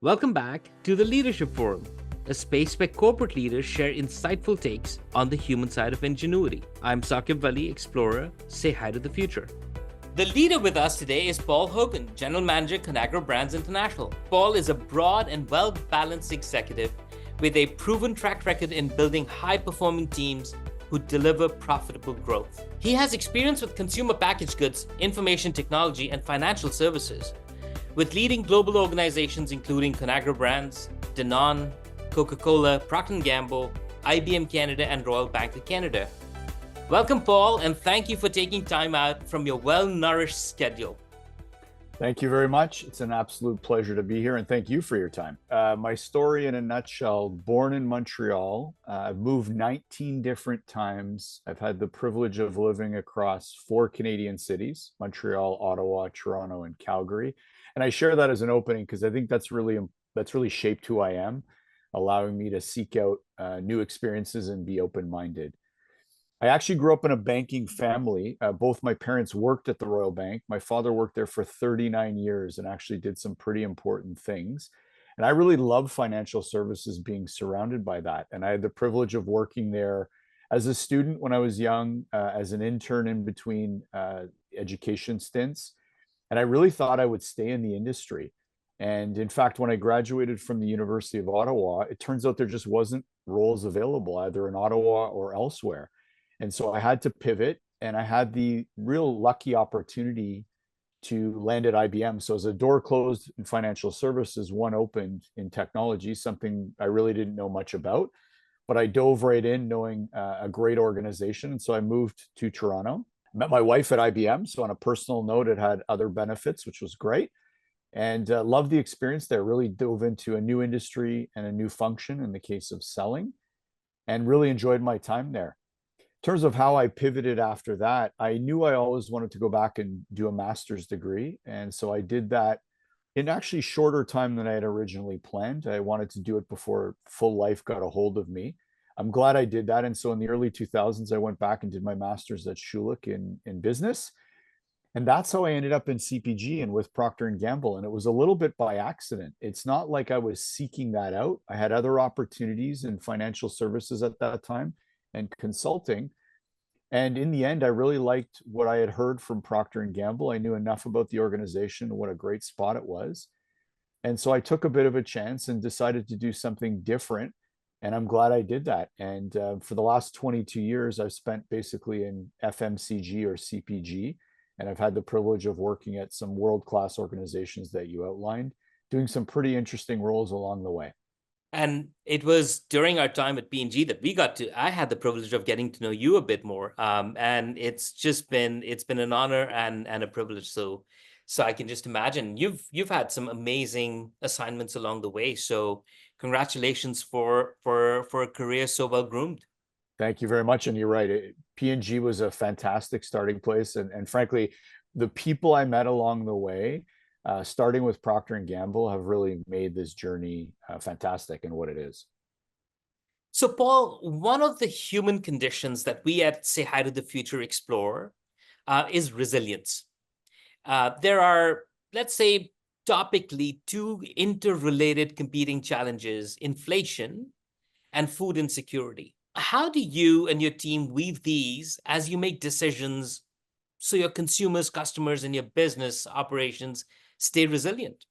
Welcome back to the Leadership Forum, a space where corporate leaders share insightful takes on the human side of ingenuity. I'm Saquib Vali, explorer. Say hi to the future. The leader with us today is Paul Hogan, General Manager, Conagra Brands International. Paul is a broad and well-balanced executive with a proven track record in building high-performing teams who deliver profitable growth. He has experience with consumer packaged goods, information technology, and financial services, with leading global organizations including Conagra Brands, Danone, Coca-Cola, Procter & Gamble, IBM Canada, and Royal Bank of Canada. Welcome, Paul, and thank you for taking time out from your well-nourished schedule. Thank you very much. It's an absolute pleasure to be here, and thank you for your time. My story in a nutshell: born in Montreal, I've moved 19 different times. I've had the privilege of living across 4 Canadian cities: Montreal, Ottawa, Toronto, and Calgary. And I share that as an opening because I think that's really shaped who I am, allowing me to seek out new experiences and be open-minded. I actually grew up in a banking family. Both my parents worked at the Royal Bank. My father worked there for 39 years and actually did some pretty important things. And I really love financial services, being surrounded by that. And I had the privilege of working there as a student when I was young, as an intern in between education stints. And I really thought I would stay in the industry. And in fact, when I graduated from the University of Ottawa, it turns out there just wasn't roles available either in Ottawa or elsewhere. And so I had to pivot, and I had the real lucky opportunity to land at IBM. So as a door closed in financial services, one opened in technology, something I really didn't know much about, but I dove right in knowing a great organization. And so I moved to Toronto, met my wife at IBM. So on a personal note, it had other benefits, which was great. And loved the experience there, really dove into a new industry and a new function in the case of selling, and really enjoyed my time there. In terms of how I pivoted after that, I knew I always wanted to go back and do a master's degree. And so I did that in actually shorter time than I had originally planned. I wanted to do it before full life got a hold of me. I'm glad I did that. And so in the early 2000s, I went back and did my master's at Schulich in business. And that's how I ended up in CPG and with Procter & Gamble. And it was a little bit by accident. It's not like I was seeking that out. I had other opportunities in financial services at that time and consulting. And in the end, I really liked what I had heard from Procter & Gamble. I knew enough about the organization, what a great spot it was. And so I took a bit of a chance and decided to do something different. And I'm glad I did that. And for the last 22 years, I've spent basically in FMCG or CPG. And I've had the privilege of working at some world-class organizations that you outlined, doing some pretty interesting roles along the way. And it was during our time at P&G that I had the privilege of getting to know you a bit more. And it's been an honor and a privilege. So I can just imagine you've had some amazing assignments along the way. So congratulations for a career so well groomed. Thank you very much. And you're right. P&G was a fantastic starting place. And frankly, the people I met along the way, starting with Procter & Gamble, have really made this journey fantastic in what it is. So, Paul, one of the human conditions that we at Say Hi to the Future explore is resilience. There are, let's say, topically, two interrelated competing challenges: inflation and food insecurity. How do you and your team weave these as you make decisions so your consumers, customers, and your business operations stay resilient?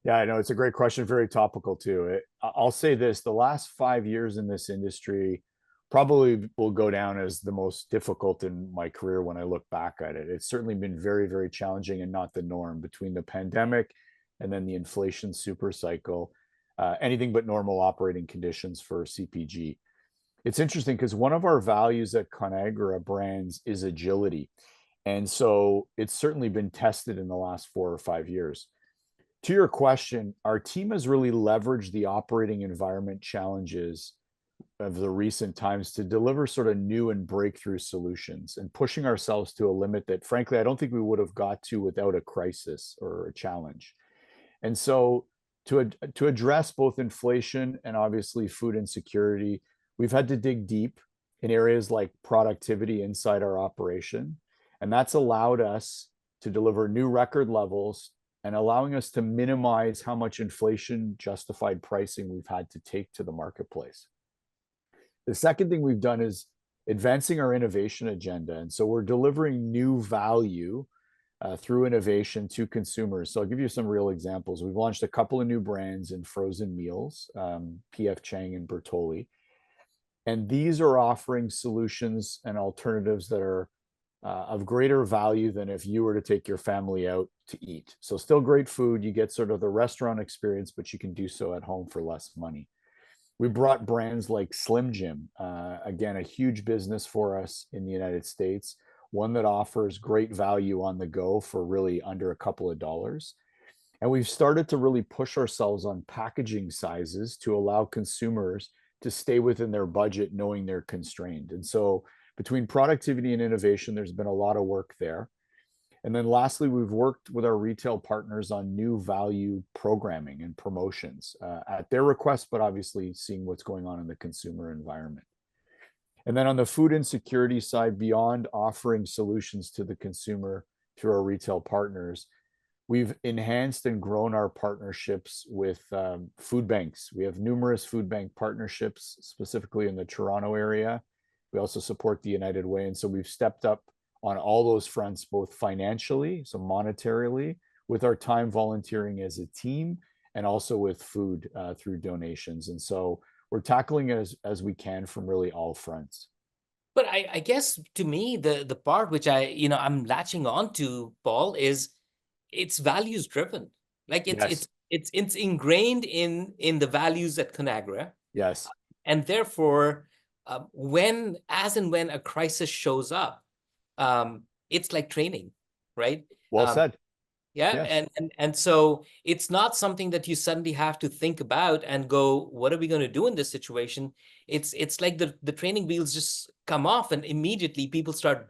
Yeah, I know it's a great question, very topical too. I'll say this: the last 5 years in this industry probably will go down as the most difficult in my career when I look back at it. It's certainly been very, very challenging and not the norm between the pandemic and then the inflation super cycle, anything but normal operating conditions for CPG. It's interesting because one of our values at Conagra Brands is agility. And so it's certainly been tested in the last 4 or 5 years. To your question, our team has really leveraged the operating environment challenges of the recent times to deliver sort of new and breakthrough solutions, and pushing ourselves to a limit that, frankly, I don't think we would have got to without a crisis or a challenge. And so to address both inflation and obviously food insecurity, we've had to dig deep in areas like productivity inside our operation. And that's allowed us to deliver new record levels and allowing us to minimize how much inflation justified pricing we've had to take to the marketplace. The second thing we've done is advancing our innovation agenda. And so we're delivering new value through innovation to consumers. So I'll give you some real examples. We've launched a couple of new brands in frozen meals, PF Chang and Bertolli. And these are offering solutions and alternatives that are of greater value than if you were to take your family out to eat. So still great food. You get sort of the restaurant experience, but you can do so at home for less money. We brought brands like Slim Jim, again, a huge business for us in the United States, one that offers great value on the go for really under a couple of dollars. And we've started to really push ourselves on packaging sizes to allow consumers to stay within their budget, knowing they're constrained. And so between productivity and innovation, there's been a lot of work there. And then lastly, we've worked with our retail partners on new value programming and promotions at their request, but obviously seeing what's going on in the consumer environment. And then on the food insecurity side, beyond offering solutions to the consumer through our retail partners, we've enhanced and grown our partnerships with food banks. We have numerous food bank partnerships, specifically in the Toronto area. We also support the United Way. And so we've stepped up on all those fronts, both financially, so monetarily, with our time volunteering as a team, and also with food through donations. And so we're tackling it as we can from really all fronts. But I guess to me, the part which I'm latching on to, Paul, is it's values driven. Like Yes. it's ingrained in the values at Conagra. Yes. And therefore, when a crisis shows up, it's like training, right? Well said. Yeah, Yes. and so it's not something that you suddenly have to think about and go, what are we going to do in this situation? It's like the training wheels just come off, and immediately people start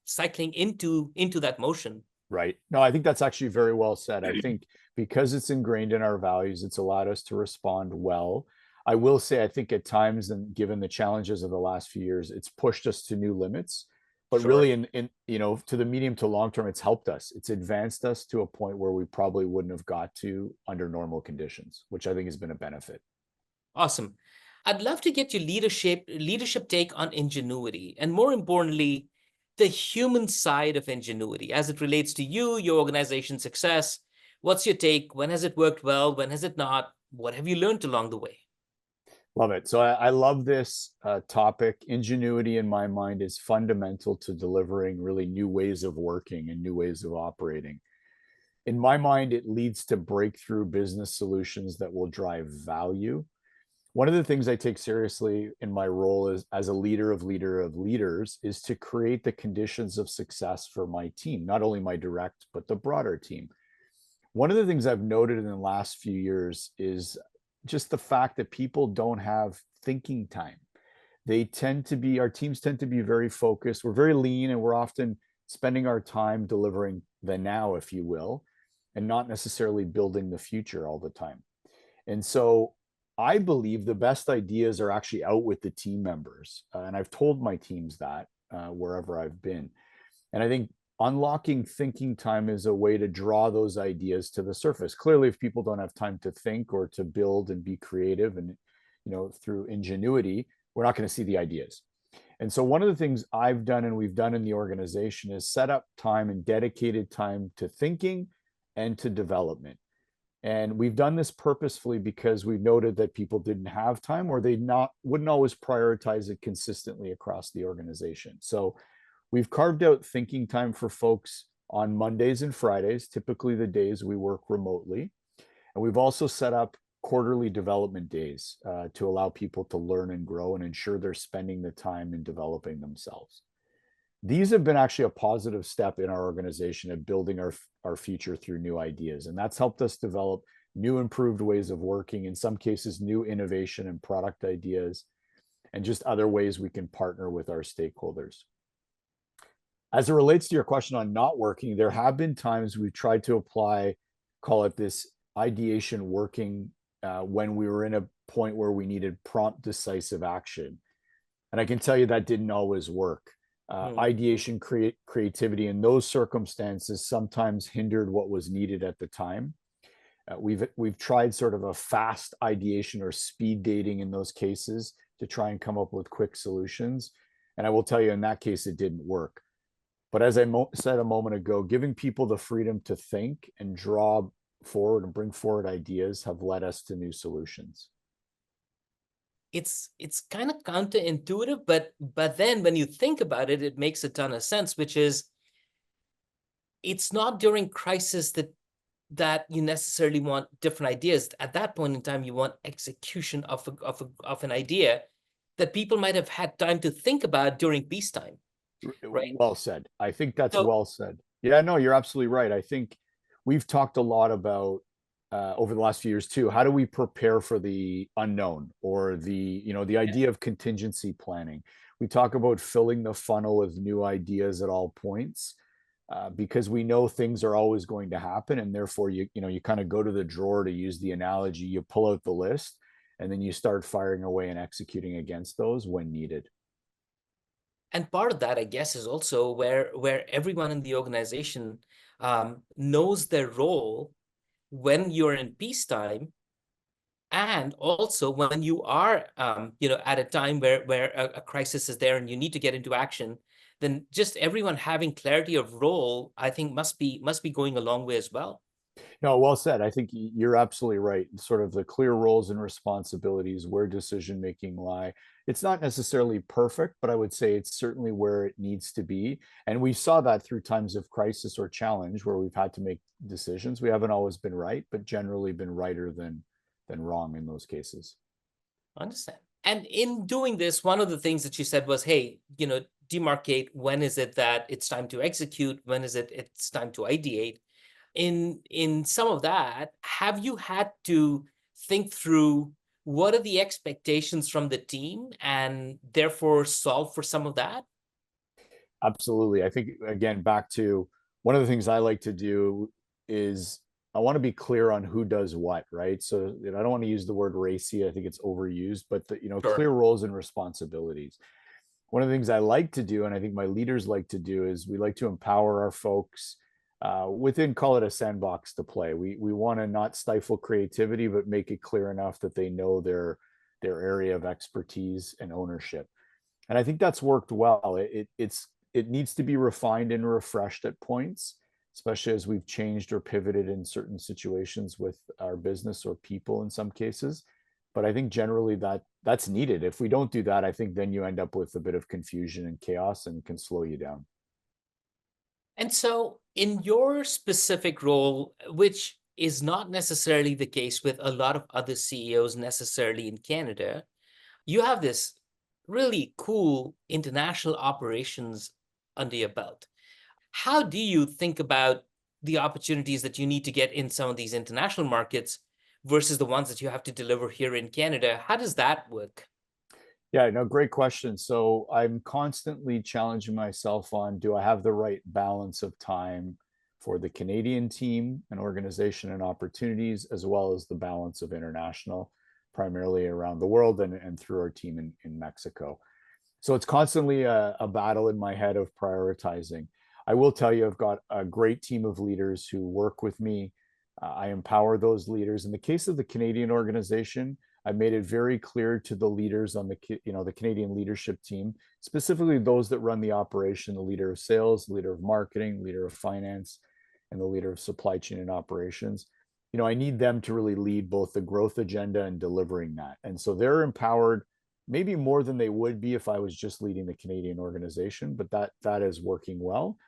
cycling into that motion. Right. No, I think that's actually very well said. I think because it's ingrained in our values, it's allowed us to respond well. I will say, I think at times, and given the challenges of the last few years, it's pushed us to new limits. But Sure. really, in to the medium to long term, it's helped us. It's advanced us to a point where we probably wouldn't have got to under normal conditions, which I think has been a benefit. Awesome. I'd love to get your leadership take on Ingenuity, and more importantly, the human side of Ingenuity as it relates to you, your organization's success. What's your take? When has it worked well? When has it not? What have you learned along the way? Love it. So I love this topic. Ingenuity, in my mind, is fundamental to delivering really new ways of working and new ways of operating. In my mind, it leads to breakthrough business solutions that will drive value. One of the things I take seriously in my role as a leader of leaders is to create the conditions of success for my team, not only my direct, but the broader team. One of the things I've noted in the last few years is just the fact that people don't have thinking time. Our teams tend to be very focused. We're very lean, and we're often spending our time delivering the now, if you will, and not necessarily building the future all the time. And so I believe the best ideas are actually out with the team members. And I've told my teams that wherever I've been. And I think unlocking thinking time is a way to draw those ideas to the surface. Clearly, if people don't have time to think or to build and be creative and, through ingenuity, we're not going to see the ideas. And so one of the things I've done and we've done in the organization is set up time and dedicated time to thinking and to development. And we've done this purposefully because we've noted that people didn't have time, or wouldn't always prioritize it consistently across the organization. So we've carved out thinking time for folks on Mondays and Fridays, typically the days we work remotely. And we've also set up quarterly development days to allow people to learn and grow and ensure they're spending the time in developing themselves. These have been actually a positive step in our organization of building our future through new ideas. And that's helped us develop new improved ways of working, in some cases, new innovation and product ideas, and just other ways we can partner with our stakeholders. As it relates to your question on not working, there have been times we've tried to apply, call it this ideation working, when we were in a point where we needed prompt, decisive action. And I can tell you that didn't always work. Ideation, creativity in those circumstances sometimes hindered what was needed at the time. We've tried sort of a fast ideation or speed dating in those cases to try and come up with quick solutions. And I will tell you, in that case, it didn't work. But as I said a moment ago, giving people the freedom to think and draw forward and bring forward ideas have led us to new solutions. It's kind of counterintuitive, but then when you think about it, it makes a ton of sense, which is it's not during crisis that you necessarily want different ideas. At that point in time, you want execution of an idea that people might have had time to think about during peacetime, right? Well said. I think that's So well said. Yeah, no, you're absolutely right. I think we've talked a lot about over the last few years too. How do we prepare for the unknown or the idea of contingency planning? We talk about filling the funnel with new ideas at all points because we know things are always going to happen, and therefore you kind of go to the drawer, to use the analogy. You pull out the list, and then you start firing away and executing against those when needed. and part of that, I guess, is also where everyone in the organization knows their role when you're in peacetime, and also when you are at a time where a crisis is there and you need to get into action. Then just everyone having clarity of role, I think, must be going a long way as well. No, well said. I think you're absolutely right. Sort of the clear roles and responsibilities where decision making lie. It's not necessarily perfect, but I would say it's certainly where it needs to be. And we saw that through times of crisis or challenge where we've had to make decisions. We haven't always been right, but generally been righter than wrong in those cases. Understand. And in doing this, one of the things that you said was, hey, demarcate when is it that it's time to execute, when is it's time to ideate. In some of that, have you had to think through what are the expectations from the team and therefore solve for some of that? Absolutely. I think, again, back to one of the things I like to do is I want to be clear on who does what, right? So I don't want to use the word racy. I think it's overused, but Sure. clear roles and responsibilities. One of the things I like to do, and I think my leaders like to do, is we like to empower our folks within, call it a sandbox to play. We want to not stifle creativity, but make it clear enough that they know their area of expertise and ownership. And I think that's worked well. It needs to be refined and refreshed at points, especially as we've changed or pivoted in certain situations with our business or people in some cases. But I think generally that's needed. If we don't do that, I think then you end up with a bit of confusion and chaos and can slow you down. And so, in your specific role, which is not necessarily the case with a lot of other CEOs necessarily in Canada, you have this really cool international operations under your belt. How do you think about the opportunities that you need to get in some of these international markets versus the ones that you have to deliver here in Canada? How does that work? Yeah, no, great question. So I'm constantly challenging myself on, do I have the right balance of time for the Canadian team and organization and opportunities, as well as the balance of international, primarily around the world and through our team in Mexico. So it's constantly a battle in my head of prioritizing. I will tell you, I've got a great team of leaders who work with me. I empower those leaders. In the case of the Canadian organization, I made it very clear to the leaders on the Canadian leadership team, specifically those that run the operation, the leader of sales, the leader of marketing, leader of finance, and the leader of supply chain and operations. I need them to really lead both the growth agenda and delivering that. And so they're empowered maybe more than they would be if I was just leading the Canadian organization, but that is working well.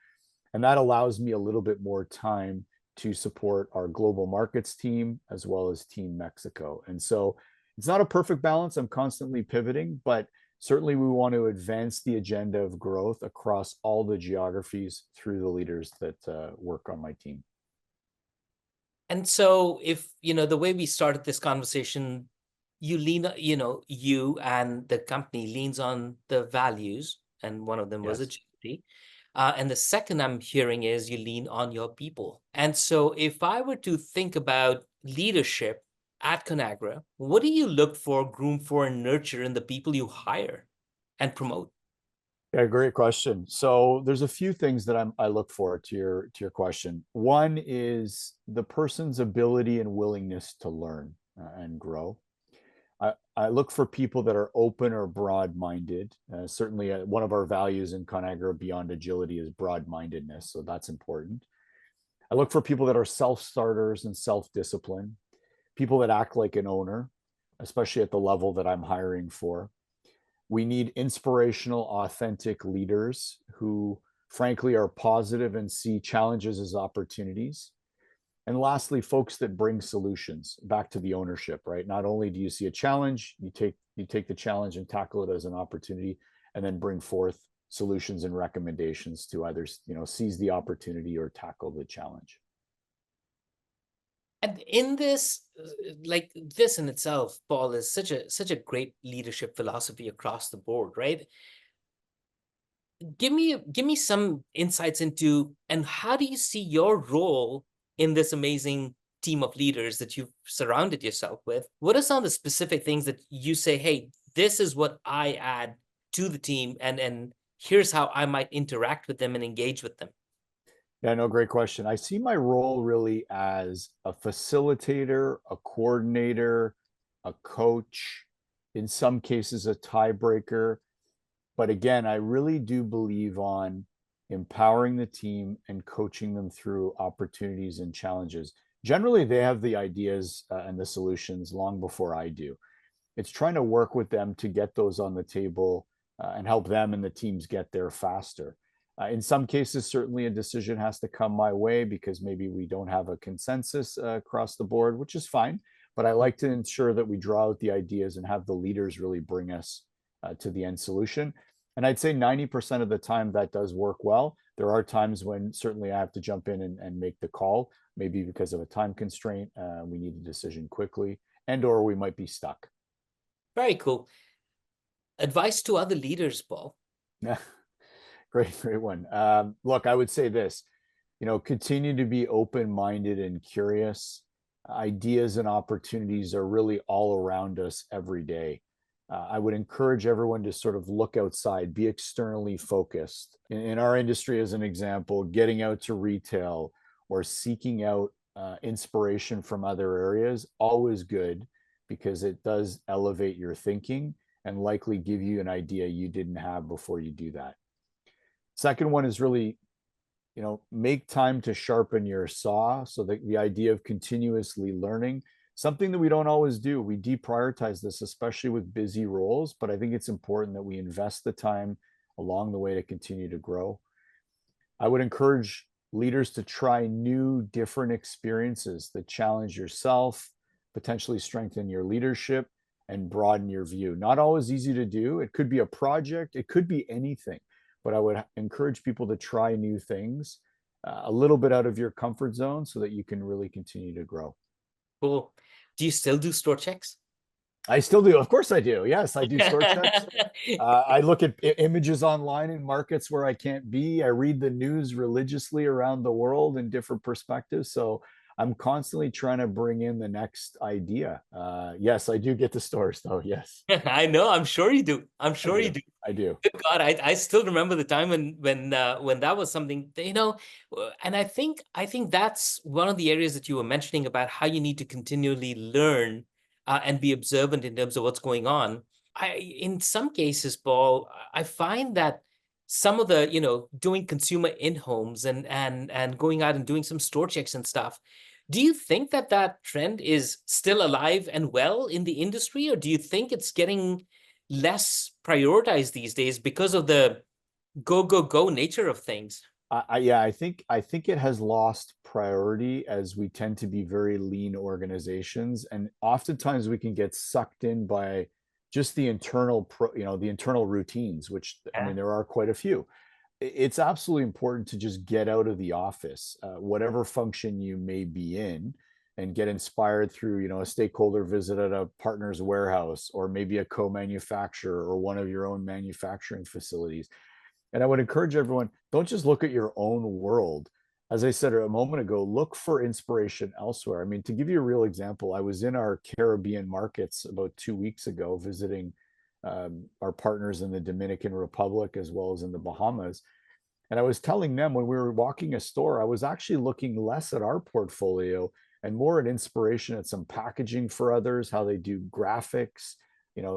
And that allows me a little bit more time to support our global markets team as well as Team Mexico. And so it's not a perfect balance. I'm constantly pivoting, but certainly we want to advance the agenda of growth across all the geographies through the leaders that work on my team. And so if, the way we started this conversation, you and the company leans on the values, and one of them was Yes. agility. And the second I'm hearing is you lean on your people. And so if I were to think about leadership at Conagra, what do you look for, groom for, and nurture in the people you hire and promote? Yeah, great question. So there's a few things that I look for to your question. One is the person's ability and willingness to learn and grow. I look for people that are open or broad-minded. Certainly, one of our values in Conagra Beyond Agility is broad-mindedness, so that's important. I look for people that are self-starters and self-disciplined, people that act like an owner, especially at the level that I'm hiring for. We need inspirational, authentic leaders who, frankly, are positive and see challenges as opportunities. And lastly, folks that bring solutions back to the ownership, right? Not only do you see a challenge, you take the challenge and tackle it as an opportunity, and then bring forth solutions and recommendations to either, seize the opportunity or tackle the challenge. And in this, like this in itself, Paul, is such a great leadership philosophy across the board, right? Give me some insights into, and how do you see your role in this amazing team of leaders that you've surrounded yourself with? What are some of the specific things that you say, hey, this is what I add to the team, and here's how I might interact with them and engage with them? Yeah, no, great question. I see my role really as a facilitator, a coordinator, a coach, in some cases, a tiebreaker. But again, I really do believe on empowering the team and coaching them through opportunities and challenges. Generally, they have the ideas and the solutions long before I do. It's trying to work with them to get those on the table and help them and the teams get there faster. In some cases, certainly a decision has to come my way because maybe we don't have a consensus across the board, which is fine. But I like to ensure that we draw out the ideas and have the leaders really bring us to the end solution. And I'd say 90% of the time that does work well. There are times when certainly I have to jump in and make the call, maybe because of a time constraint. We need a decision quickly, and or we might be stuck. Very cool. Advice to other leaders, Paul. Yeah, great one. Look, I would say this, continue to be open-minded and curious. Ideas and opportunities are really all around us every day. I would encourage everyone to sort of look outside, be externally focused. In our industry, as an example, getting out to retail or seeking out inspiration from other areas, always good because it does elevate your thinking and likely give you an idea you didn't have before you do that. Second one is really, make time to sharpen your saw. So the idea of continuously learning, something that we don't always do. We deprioritize this, especially with busy roles, but I think it's important that we invest the time along the way to continue to grow. I would encourage leaders to try new, different experiences that challenge yourself, potentially strengthen your leadership, and broaden your view. Not always easy to do. It could be a project, it could be anything, but I would encourage people to try new things, a little bit out of your comfort zone so that you can really continue to grow. Cool. Do you still do store checks? I still do. Of course I do. Yes, I do store checks. I look at images online in markets where I can't be. I read the news religiously around the world in different perspectives. So I'm constantly trying to bring in the next idea. Yes, I do get the stores though. Yes, I know. I'm sure you do. I'm I sure you do. do. I do. Good God, I still remember the time when that was something, and I think that's one of the areas that you were mentioning about how you need to continually learn and be observant in terms of what's going on. In some cases, Paul, I find that some of the, doing consumer in homes and going out and doing some store checks and stuff. Do you think that that trend is still alive and well in the industry, or do you think it's getting less prioritized these days because of the go nature of things? Yeah, I think it has lost priority as we tend to be very lean organizations, and oftentimes we can get sucked in by just the the internal routines, which I Yeah. mean there are quite a few. It's absolutely important to just get out of the office, whatever function you may be in, and get inspired through, a stakeholder visit at a partner's warehouse, or maybe a co-manufacturer or one of your own manufacturing facilities. And I would encourage everyone, don't just look at your own world. As I said a moment ago, look for inspiration elsewhere. I mean, to give you a real example, I was in our Caribbean markets about 2 weeks ago visiting our partners in the Dominican Republic as well as in the Bahamas. And I was telling them when we were walking a store, I was actually looking less at our portfolio and more at inspiration at some packaging for others, how they do graphics,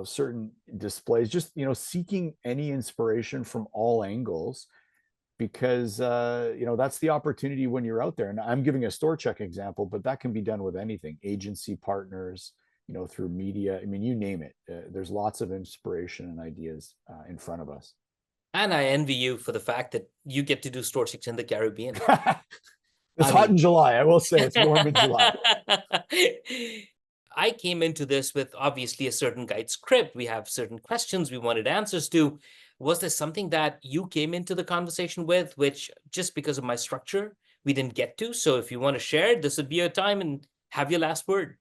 certain displays, just, seeking any inspiration from all angles because, that's the opportunity when you're out there. And I'm giving a store check example, but that can be done with anything, agency partners, through media. I mean, you name it. There's lots of inspiration and ideas in front of us. And I envy you for the fact that you get to do store checks in the Caribbean. It's hot in July. I will say it's warm in July. I came into this with obviously a certain guide script. We have certain questions we wanted answers to. Was there something that you came into the conversation with, which just because of my structure, we didn't get to? So if you want to share, this would be your time and have your last word.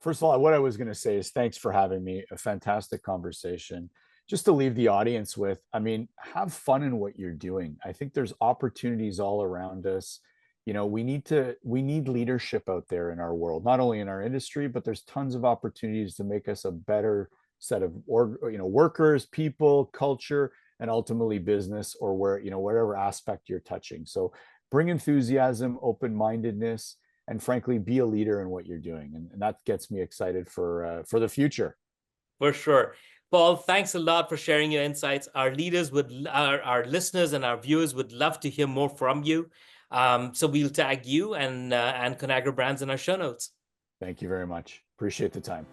First of all, what I was going to say is thanks for having me. A fantastic conversation. Just to leave the audience with, I mean, have fun in what you're doing. I think there's opportunities all around us. We need leadership out there in our world, not only in our industry, but there's tons of opportunities to make us a better set of workers, people, culture, and ultimately business, or whatever aspect you're touching. So bring enthusiasm, open-mindedness, and frankly, be a leader in what you're doing. And that gets me excited for the future. For sure. Paul, thanks a lot for sharing your insights. Our our listeners and our viewers would love to hear more from you. So we'll tag you and Conagra Brands in our show notes. Thank you very much. Appreciate the time.